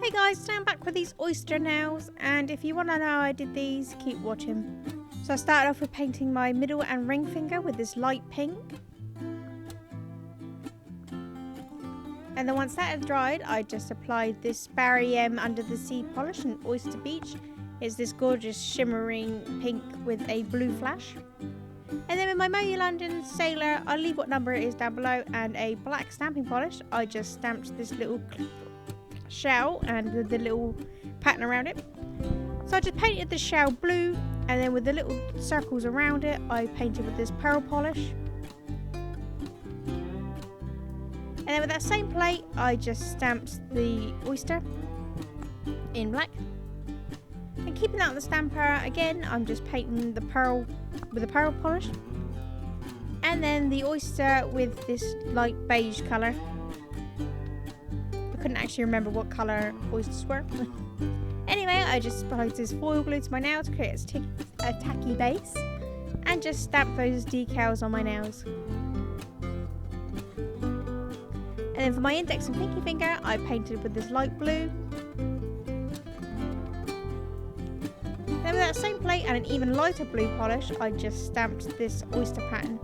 Hey guys, now I'm back with these oyster nails, and if you want to know how I did these, keep watching. So I started off with painting my middle and ring finger with this light pink. And then once that had dried, I just applied this Barry M Under the Sea polish in Oyster Beach. It's this gorgeous shimmering pink with a blue flash. And then with my Moyu London Sailor, I'll leave what number it is down below, and a black stamping polish, I just stamped this little shell and with the little pattern around it. So I just painted the shell blue, and then with the little circles around it, I painted with this pearl polish. And then with that same plate, I just stamped the oyster in black. And keeping that on the stamper, again, I'm just painting the pearl with a pearl polish. And then the oyster with this light beige colour. I couldn't actually remember what colour oysters were. Anyway, I just applied this foil glue to my nail to create a tacky base. And just stamp those decals on my nails. And then for my index and pinky finger, I painted with this light blue. Then with that same plate and an even lighter blue polish, I just stamped this oyster pattern.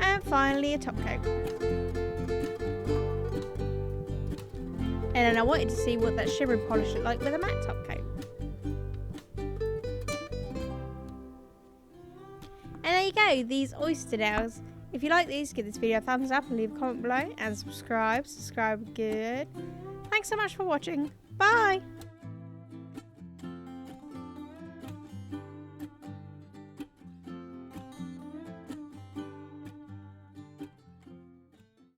And finally a top coat. And then I wanted to see what that shimmery polish looked like with a matte top coat. And there you go, these oyster nails. If you like these, give this video a thumbs up and leave a comment below, and subscribe. Subscribe good. Thanks so much for watching. Bye!